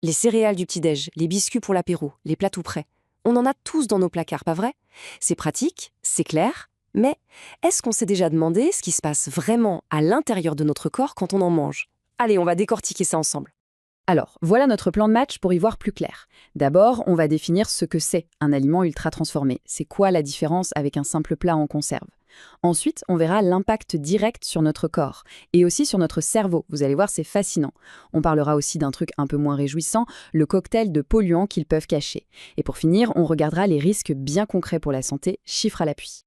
Les céréales du petit-déj, les biscuits pour l'apéro, les plats tout prêts. On en a tous dans nos placards, pas vrai? C'est pratique, c'est clair, mais est-ce qu'on s'est déjà demandé ce qui se passe vraiment à l'intérieur de notre corps quand on en mange? Allez, on va décortiquer ça ensemble. Alors, voilà notre plan de match pour y voir plus clair. D'abord, on va définir ce que c'est un aliment ultra transformé. C'est quoi la différence avec un simple plat en conserve? Ensuite, on verra l'impact direct sur notre corps et aussi sur notre cerveau. Vous allez voir, c'est fascinant. On parlera aussi d'un truc un peu moins réjouissant, le cocktail de polluants qu'ils peuvent cacher. Et pour finir, on regardera les risques bien concrets pour la santé, chiffres à l'appui.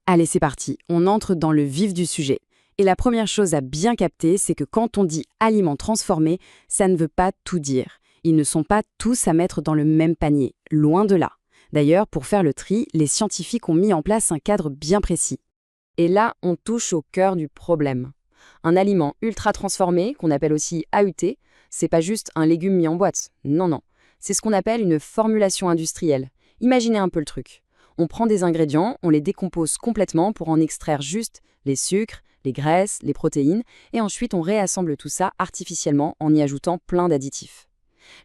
Allez, c'est parti, on entre dans le vif du sujet. Et la première chose à bien capter, c'est que quand on dit aliments transformés, ça ne veut pas tout dire. Ils ne sont pas tous à mettre dans le même panier, loin de là. D'ailleurs, pour faire le tri, les scientifiques ont mis en place un cadre bien précis. Et là, on touche au cœur du problème. Un aliment ultra transformé, qu'on appelle aussi AUT, c'est pas juste un légume mis en boîte. Non, non. C'est ce qu'on appelle une formulation industrielle. Imaginez un peu le truc. On prend des ingrédients, on les décompose complètement pour en extraire juste les sucres, les graisses, les protéines, et ensuite on réassemble tout ça artificiellement en y ajoutant plein d'additifs.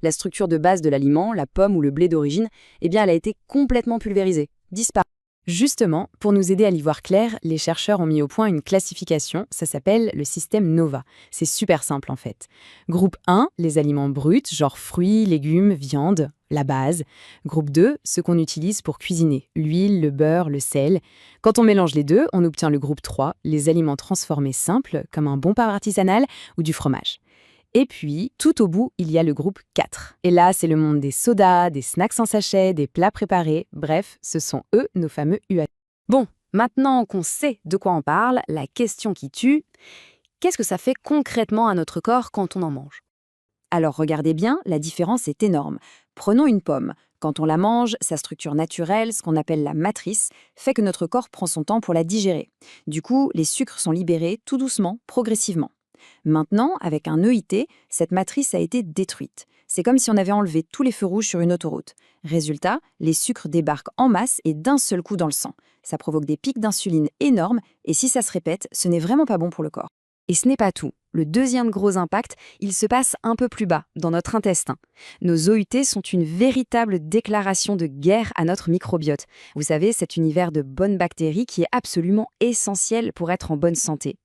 La structure de base de l'aliment, la pomme ou le blé d'origine, eh bien elle a été complètement pulvérisée, disparue. Justement, pour nous aider à y voir clair, les chercheurs ont mis au point une classification, ça s'appelle le système NOVA. C'est super simple en fait. Groupe 1, les aliments bruts, genre fruits, légumes, viande, la base. Groupe 2, ceux qu'on utilise pour cuisiner, l'huile, le beurre, le sel. Quand on mélange les deux, on obtient le groupe 3, les aliments transformés simples, comme un bon pain artisanal ou du fromage. Et puis, tout au bout, il y a le groupe 4. Et là, c'est le monde des sodas, des snacks en sachet, des plats préparés. Bref, ce sont eux, nos fameux UAT. Bon, maintenant qu'on sait de quoi on parle, la question qui tue, qu'est-ce que ça fait concrètement à notre corps quand on en mange? Alors regardez bien, la différence est énorme. Prenons une pomme. Quand on la mange, sa structure naturelle, ce qu'on appelle la matrice, fait que notre corps prend son temps pour la digérer. Du coup, les sucres sont libérés tout doucement, progressivement. Maintenant, avec un EIT, cette matrice a été détruite. C'est comme si on avait enlevé tous les feux rouges sur une autoroute. Résultat, les sucres débarquent en masse et d'un seul coup dans le sang. Ça provoque des pics d'insuline énormes et si ça se répète, ce n'est vraiment pas bon pour le corps. Et ce n'est pas tout. Le deuxième gros impact, il se passe un peu plus bas, dans notre intestin. Nos OUT sont une véritable déclaration de guerre à notre microbiote. Vous savez, cet univers de bonnes bactéries qui est absolument essentiel pour être en bonne santé.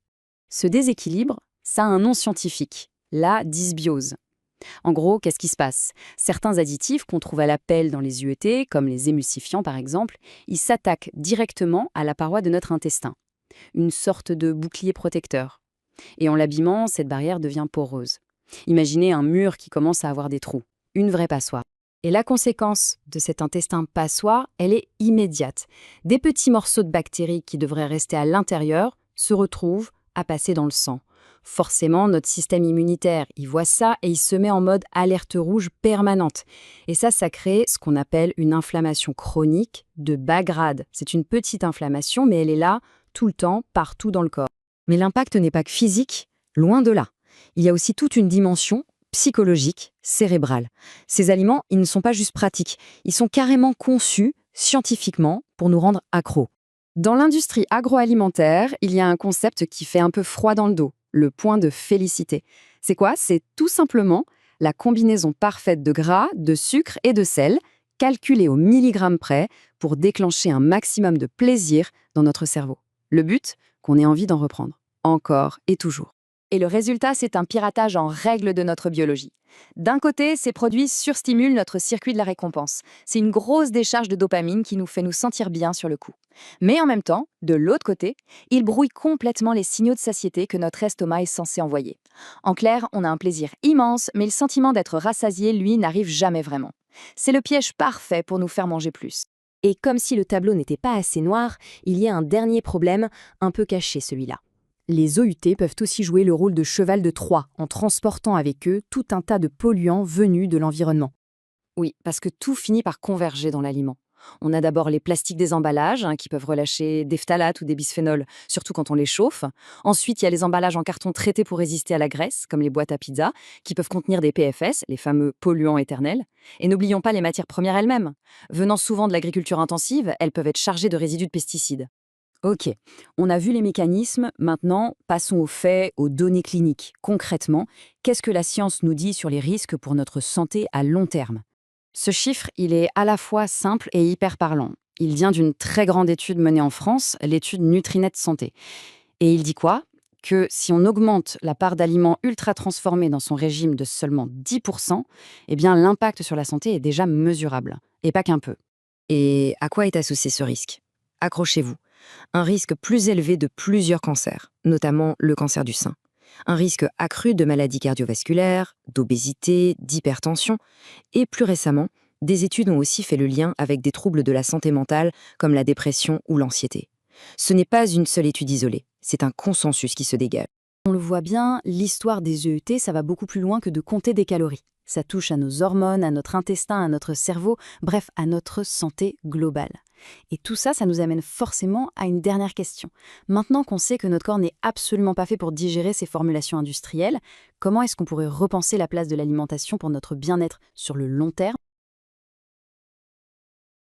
Ce déséquilibre, ça a un nom scientifique, la dysbiose. En gros, qu'est-ce qui se passe? Certains additifs qu'on trouve à la pelle dans les UET, comme les émulsifiants par exemple, ils s'attaquent directement à la paroi de notre intestin. Une sorte de bouclier protecteur. Et en l'abîmant, cette barrière devient poreuse. Imaginez un mur qui commence à avoir des trous. Une vraie passoire. Et la conséquence de cet intestin passoire, elle est immédiate. Des petits morceaux de bactéries qui devraient rester à l'intérieur se retrouvent à passer dans le sang. Forcément, notre système immunitaire, il voit ça et il se met en mode alerte rouge permanente. Et ça crée ce qu'on appelle une inflammation chronique de bas grade. C'est une petite inflammation, mais elle est là tout le temps, partout dans le corps. Mais l'impact n'est pas que physique, loin de là. Il y a aussi toute une dimension psychologique, cérébrale. Ces aliments, ils ne sont pas juste pratiques, ils sont carrément conçus scientifiquement pour nous rendre accros. Dans l'industrie agroalimentaire, il y a un concept qui fait un peu froid dans le dos, le point de félicité. C'est quoi? C'est tout simplement la combinaison parfaite de gras, de sucre et de sel, calculée au milligramme près pour déclencher un maximum de plaisir dans notre cerveau. Le but? Qu'on ait envie d'en reprendre, encore et toujours. Et le résultat, c'est un piratage en règle de notre biologie. D'un côté, ces produits surstimulent notre circuit de la récompense. C'est une grosse décharge de dopamine qui nous fait nous sentir bien sur le coup. Mais en même temps, de l'autre côté, ils brouillent complètement les signaux de satiété que notre estomac est censé envoyer. En clair, on a un plaisir immense, mais le sentiment d'être rassasié, lui, n'arrive jamais vraiment. C'est le piège parfait pour nous faire manger plus. Et comme si le tableau n'était pas assez noir, il y a un dernier problème, un peu caché celui-là. Les OUT peuvent aussi jouer le rôle de cheval de Troie en transportant avec eux tout un tas de polluants venus de l'environnement. Oui, parce que tout finit par converger dans l'aliment. On a d'abord les plastiques des emballages qui peuvent relâcher des phtalates ou des bisphénols, surtout quand on les chauffe. Ensuite, il y a les emballages en carton traités pour résister à la graisse, comme les boîtes à pizza, qui peuvent contenir des PFS, les fameux polluants éternels. Et n'oublions pas les matières premières elles-mêmes. Venant souvent de l'agriculture intensive, elles peuvent être chargées de résidus de pesticides. Ok, on a vu les mécanismes, maintenant passons aux faits, aux données cliniques. Concrètement, qu'est-ce que la science nous dit sur les risques pour notre santé à long terme? Ce chiffre, il est à la fois simple et hyper parlant. Il vient d'une très grande étude menée en France, l'étude Nutrinet Santé. Et il dit quoi? Que si on augmente la part d'aliments ultra transformés dans son régime de seulement 10%, eh bien l'impact sur la santé est déjà mesurable. Et pas qu'un peu. Et à quoi est associé ce risque? Accrochez-vous. Un risque plus élevé de plusieurs cancers, notamment le cancer du sein. Un risque accru de maladies cardiovasculaires, d'obésité, d'hypertension. Et plus récemment, des études ont aussi fait le lien avec des troubles de la santé mentale comme la dépression ou l'anxiété. Ce n'est pas une seule étude isolée, c'est un consensus qui se dégage. On le voit bien, l'histoire des EET, ça va beaucoup plus loin que de compter des calories. Ça touche à nos hormones, à notre intestin, à notre cerveau, bref, à notre santé globale. Et tout ça, ça nous amène forcément à une dernière question. Maintenant qu'on sait que notre corps n'est absolument pas fait pour digérer ces formulations industrielles, comment est-ce qu'on pourrait repenser la place de l'alimentation pour notre bien-être sur le long terme?